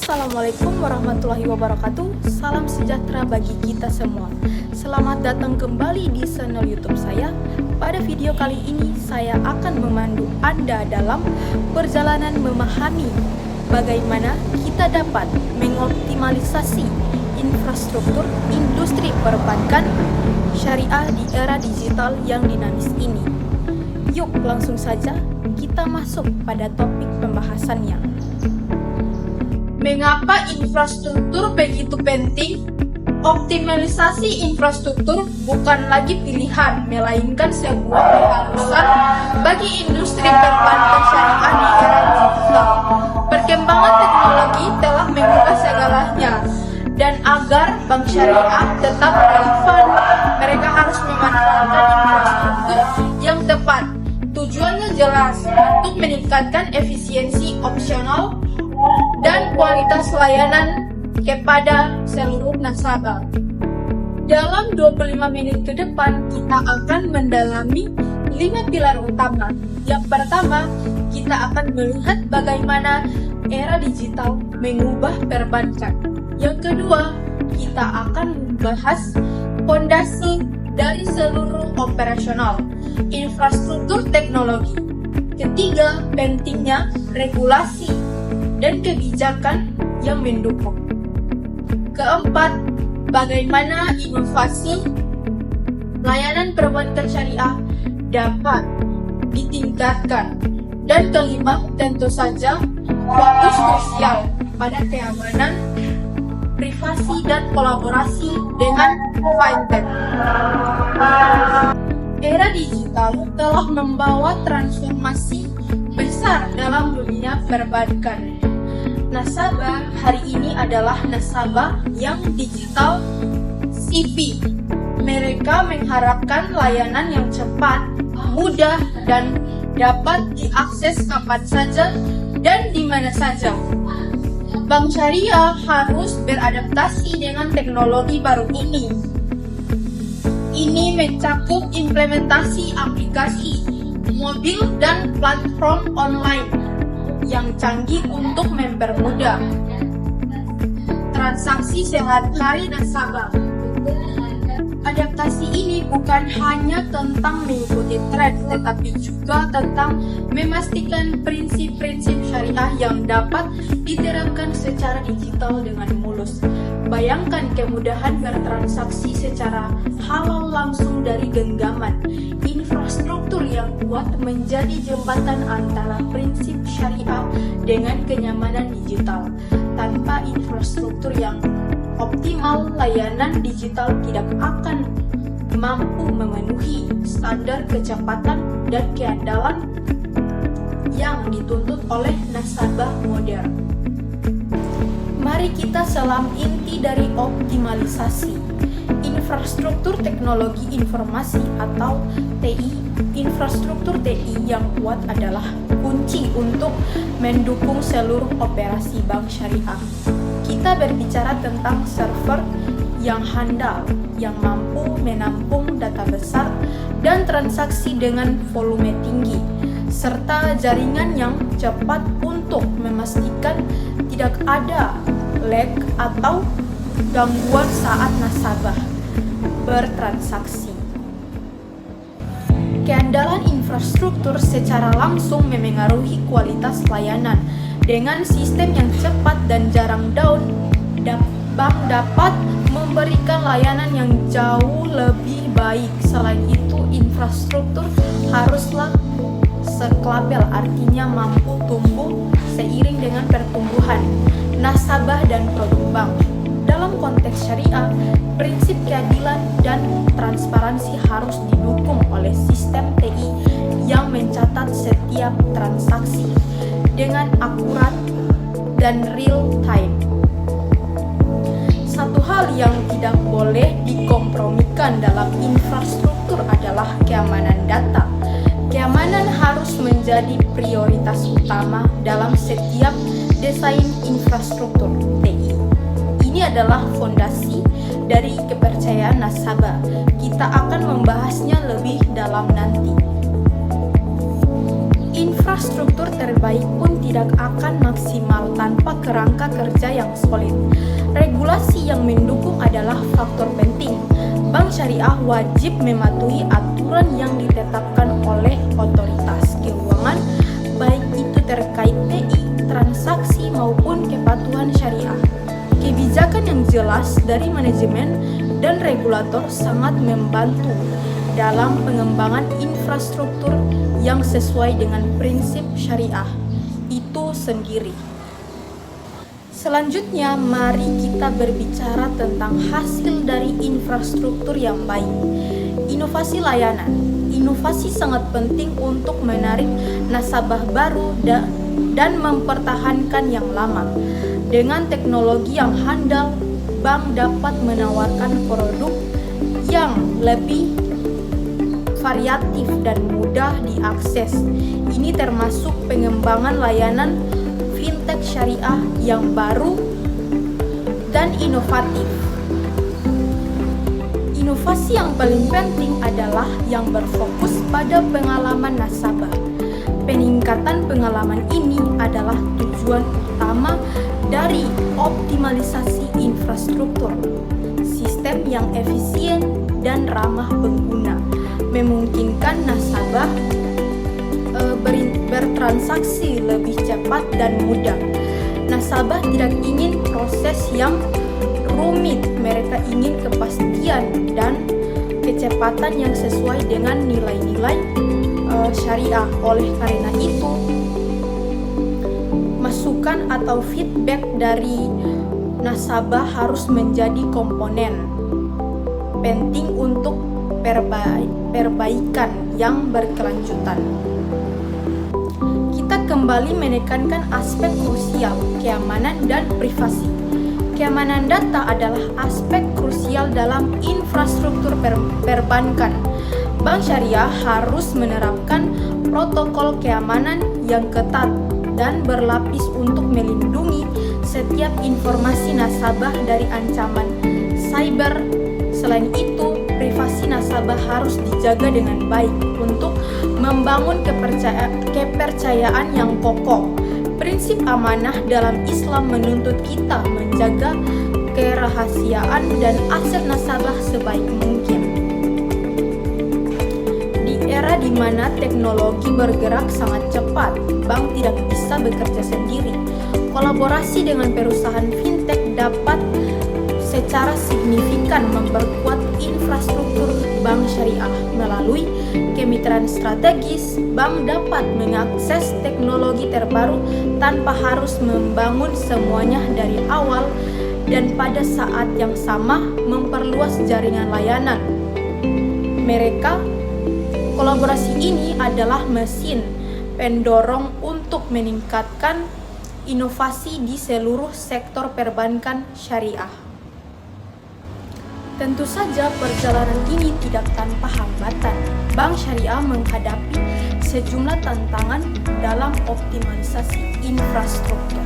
Assalamualaikum warahmatullahi wabarakatuh. Salam sejahtera bagi kita semua. Selamat datang kembali di channel YouTube saya. Pada video kali ini saya akan memandu Anda dalam perjalanan memahami bagaimana kita dapat mengoptimalisasi infrastruktur industri perbankan syariah di era digital yang dinamis ini. Yuk langsung saja kita masuk pada topik pembahasannya. Mengapa infrastruktur begitu penting? Optimalisasi infrastruktur bukan lagi pilihan, melainkan sebuah keharusan bagi industri perbankan syariah di era digital. Perkembangan teknologi telah mengubah segalanya, dan agar bank syariah tetap relevan, mereka harus memanfaatkan infrastruktur yang tepat. Tujuannya jelas, untuk meningkatkan efisiensi opsional dan kualitas layanan kepada seluruh nasabah. Dalam 25 menit ke depan, kita akan mendalami 5 pilar utama. Yang pertama, kita akan melihat bagaimana era digital mengubah perbankan. Yang kedua, kita akan membahas fondasi dari seluruh operasional, infrastruktur teknologi. Ketiga, pentingnya regulasi dan kebijakan yang mendukung. Keempat, bagaimana inovasi layanan perbankan syariah dapat ditingkatkan. Dan kelima, tentu saja fokus krusial pada keamanan, privasi dan kolaborasi dengan fintech. Era digital telah membawa transformasi besar dalam dunia perbankan. Nasabah hari ini adalah nasabah yang digital CV. Mereka mengharapkan layanan yang cepat, mudah, dan dapat diakses kapan saja dan di mana saja. Bank syariah harus beradaptasi dengan teknologi baru ini. Ini mencakup implementasi aplikasi, mobil, dan platform online yang canggih untuk mempermudah transaksi sehari-hari nasabah. Adaptasi ini bukan hanya tentang mengikuti tren, tetapi juga tentang memastikan prinsip-prinsip syariah yang dapat diterapkan secara digital dengan mulus. Bayangkan kemudahan bertransaksi secara halal langsung dari genggaman. Infrastruktur yang kuat menjadi jembatan antara prinsip syariah dengan kenyamanan digital. Tanpa infrastruktur yang optimal, layanan digital tidak akan mampu memenuhi standar kecepatan dan keandalan yang dituntut oleh nasabah modern. Mari kita selam inti dari optimalisasi infrastruktur teknologi informasi atau TI. Infrastruktur TI yang kuat adalah kunci untuk mendukung seluruh operasi bank syariah. Kita berbicara tentang server yang handal, yang mampu menampung data besar dan transaksi dengan volume tinggi, serta jaringan yang cepat untuk memastikan tidak ada lag atau gangguan saat nasabah bertransaksi. Keandalan infrastruktur secara langsung memengaruhi kualitas layanan. Dengan sistem yang cepat dan jarang down, bank dapat memberikan layanan yang jauh lebih baik. Selain itu, infrastruktur haruslah seklabel, artinya mampu tumbuh seiring dengan pertumbuhan nasabah dan produk bank. Dalam konteks syariah, prinsip keadilan dan transparansi harus didukung oleh sistem TI yang mencatat setiap transaksi dengan akurat dan real time. Satu hal yang tidak boleh dikompromikan dalam infrastruktur adalah keamanan data. Keamanan harus menjadi prioritas utama dalam setiap desain infrastruktur TI. Ini adalah fondasi dari kepercayaan nasabah. Kita akan membahasnya lebih dalam nanti. Infrastruktur terbaik pun tidak akan maksimal tanpa kerangka kerja yang solid. Regulasi yang mendukung adalah faktor penting. Bank syariah wajib mematuhi aturan yang ditetapkan oleh otoritas keuangan, baik itu terkait TI, transaksi maupun kepatuhan syariah. Kebijakan yang jelas dari manajemen dan regulator sangat membantu dalam pengembangan infrastruktur yang sesuai dengan prinsip syariah itu sendiri. Selanjutnya, mari kita berbicara tentang hasil dari infrastruktur yang baik. Inovasi layanan. Inovasi sangat penting untuk menarik nasabah baru dan mempertahankan yang lama. Dengan teknologi yang handal, bank dapat menawarkan produk yang lebih variatif dan mudah diakses. Ini termasuk pengembangan layanan fintech syariah yang baru dan inovatif. Inovasi yang paling penting adalah yang berfokus pada pengalaman nasabah. Peningkatan pengalaman ini adalah tujuan utama dari optimalisasi infrastruktur. Sistem yang efisien dan ramah pengguna memungkinkan nasabah bertransaksi lebih cepat dan mudah. Nasabah tidak ingin proses yang rumit, mereka ingin kepastian dan kecepatan yang sesuai dengan nilai-nilai syariah. Oleh karena itu, masukan atau feedback dari nasabah harus menjadi komponen penting untuk perbaikan yang berkelanjutan. Kita kembali menekankan aspek krusial, keamanan dan privasi. Keamanan data adalah aspek krusial dalam infrastruktur perbankan. Bank syariah harus menerapkan protokol keamanan yang ketat dan berlapis untuk melindungi setiap informasi nasabah dari ancaman cyber. Selain itu, privasi nasabah harus dijaga dengan baik untuk membangun kepercayaan yang kokoh. Prinsip amanah dalam Islam menuntut kita menjaga kerahasiaan dan aset nasabah sebaik mungkin. Di era di mana teknologi bergerak sangat cepat, bank tidak bisa bekerja sendiri. Kolaborasi dengan perusahaan fintech dapat secara signifikan memperkuat infrastruktur bank syariah. Melalui kemitraan strategis, bank dapat mengakses teknologi terbaru tanpa harus membangun semuanya dari awal dan pada saat yang sama memperluas jaringan layanan mereka. Kolaborasi ini adalah mesin pendorong untuk meningkatkan inovasi di seluruh sektor perbankan syariah. Tentu saja perjalanan ini tidak tanpa hambatan. Bank syariah menghadapi sejumlah tantangan dalam optimalisasi infrastruktur,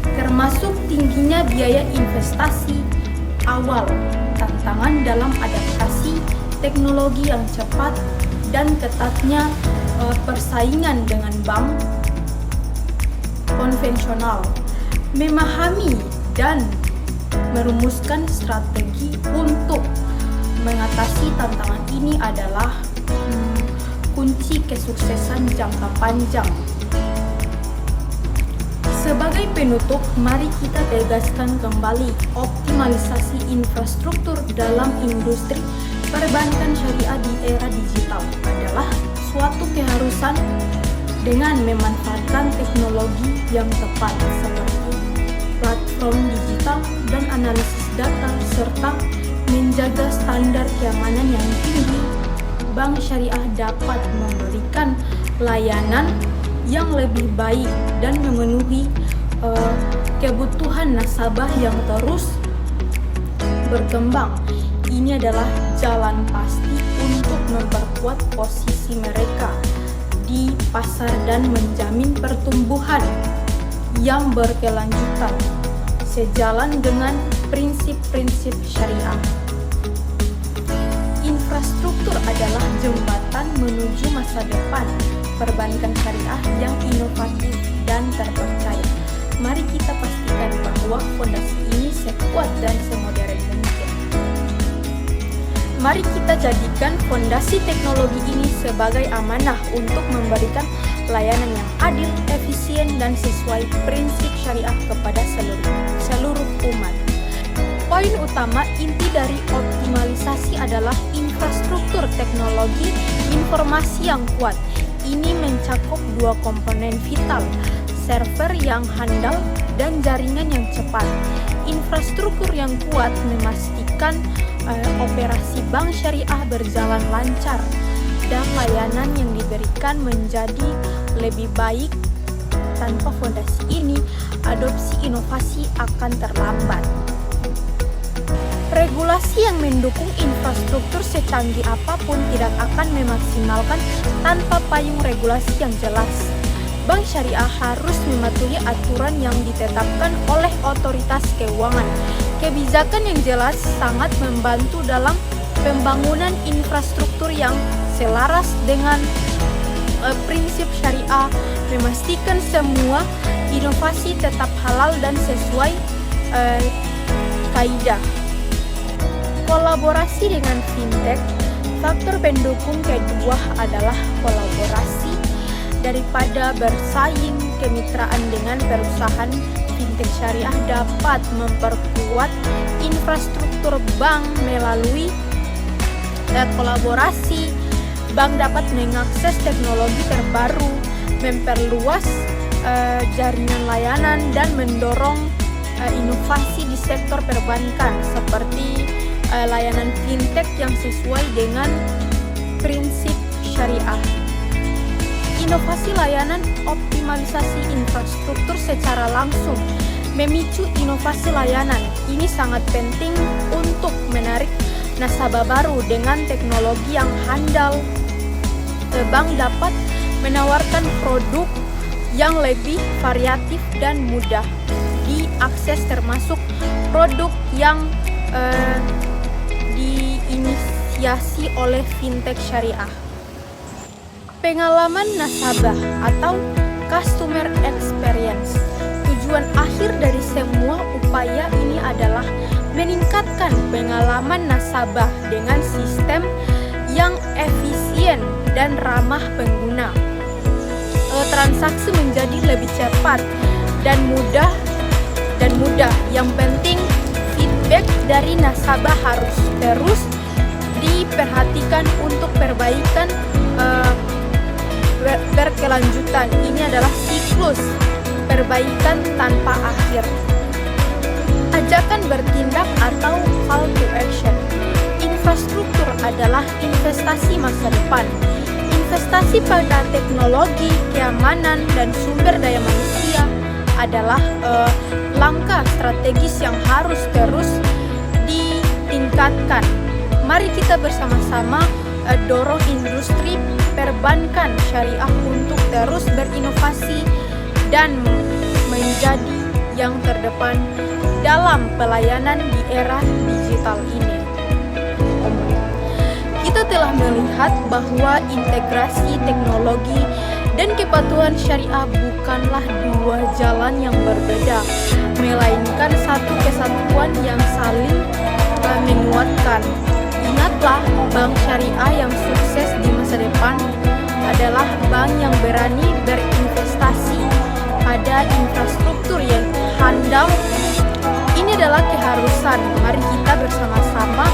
termasuk tingginya biaya investasi awal, tantangan dalam adaptasi teknologi yang cepat, dan ketatnya persaingan dengan bank konvensional. Memahami dan merumuskan strategi untuk mengatasi tantangan ini adalah kunci kesuksesan jangka panjang. Sebagai penutup, mari kita tegaskan kembali optimalisasi infrastruktur dalam industri perbankan syariah di era digital adalah suatu keharusan dengan memanfaatkan teknologi yang tepat seperti platform digital dan analisis data serta menjaga standar keamanan yang tinggi. Bank syariah dapat memberikan layanan yang lebih baik dan memenuhi kebutuhan nasabah yang terus berkembang. Ini adalah jalan pasti untuk memperkuat posisi mereka di pasar dan menjamin pertumbuhan yang berkelanjutan sejalan dengan prinsip-prinsip syariah. Infrastruktur adalah jembatan menuju masa depan. perbankan syariah yang inovatif dan terpercaya. Mari kita pastikan bahwa fondasi ini sekuat dan semodern mungkin. Mari kita jadikan fondasi teknologi ini sebagai amanah untuk memberikan layanan yang adil, efisien, dan sesuai prinsip syariah kepada seluruh umat. Poin utama inti dari optimalisasi adalah infrastruktur teknologi informasi yang kuat. Ini mencakup dua komponen vital, server yang handal dan jaringan yang cepat. Infrastruktur yang kuat memastikan operasi bank syariah berjalan lancar dan layanan yang diberikan menjadi lebih baik. Tanpa fondasi ini, adopsi inovasi akan terlambat. Regulasi yang mendukung infrastruktur secanggih apapun tidak akan memaksimalkan tanpa payung regulasi yang jelas. Bank syariah harus mematuhi aturan yang ditetapkan oleh otoritas keuangan. Kebijakan yang jelas sangat membantu dalam pembangunan infrastruktur yang selaras dengan prinsip syariah, memastikan semua inovasi tetap halal dan sesuai kaidah. Kolaborasi dengan fintech, faktor pendukung kedua adalah kolaborasi. Daripada bersaing, kemitraan dengan perusahaan fintech syariah dapat memperkuat infrastruktur bank melalui kolaborasi. Bank dapat mengakses teknologi terbaru, memperluas jaringan layanan, dan mendorong inovasi di sektor perbankan seperti layanan fintech yang sesuai dengan prinsip syariah. Inovasi layanan optimalisasi infrastruktur secara langsung memicu inovasi layanan. Ini sangat penting untuk menarik nasabah baru dengan teknologi yang handal. Bank dapat menawarkan produk yang lebih variatif dan mudah diakses, termasuk produk yang diinisiasi oleh fintech syariah. Pengalaman nasabah atau customer experience. Tujuan akhir dari semua upaya ini adalah meningkatkan pengalaman nasabah dengan sistem yang efisien dan ramah pengguna. Transaksi menjadi lebih cepat dan mudah. Yang penting, feedback dari nasabah harus terus diperhatikan untuk perbaikan berkelanjutan. Ini adalah siklus perbaikan tanpa akhir. Ajakan bertindak atau call to action. Infrastruktur adalah investasi masa depan. Investasi pada teknologi, keamanan, dan sumber daya manusia adalah langkah strategis yang harus terus ditingkatkan. Mari kita bersama-sama dorong industri perbankan syariah untuk terus berinovasi dan menjadi yang terdepan dalam pelayanan di era digital ini. Kita telah melihat bahwa integrasi teknologi dan kepatuhan syariah bukanlah dua jalan yang berbeda, melainkan satu kesatuan yang saling menguatkan. Ingatlah, bank syariah yang sukses di masa depan adalah bank yang berani berinvestasi pada infrastruktur yang handal. Ini adalah keharusan. Mari kita bersama-sama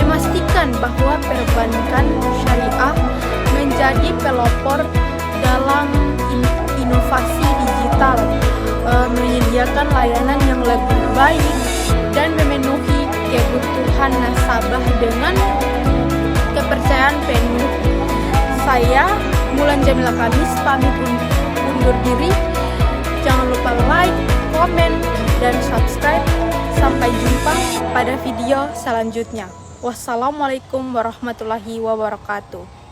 memastikan bahwa perbankan syariah menjadi pelopor dalam inovasi digital, menyediakan layanan yang lebih baik dan memenuhi kebutuhan nasabah dengan kepercayaan penuh. Saya Mulan Jamila Kamis pamit undur diri. Jangan lupa like, komen, dan subscribe. Sampai jumpa pada video selanjutnya. Wassalamualaikum warahmatullahi wabarakatuh.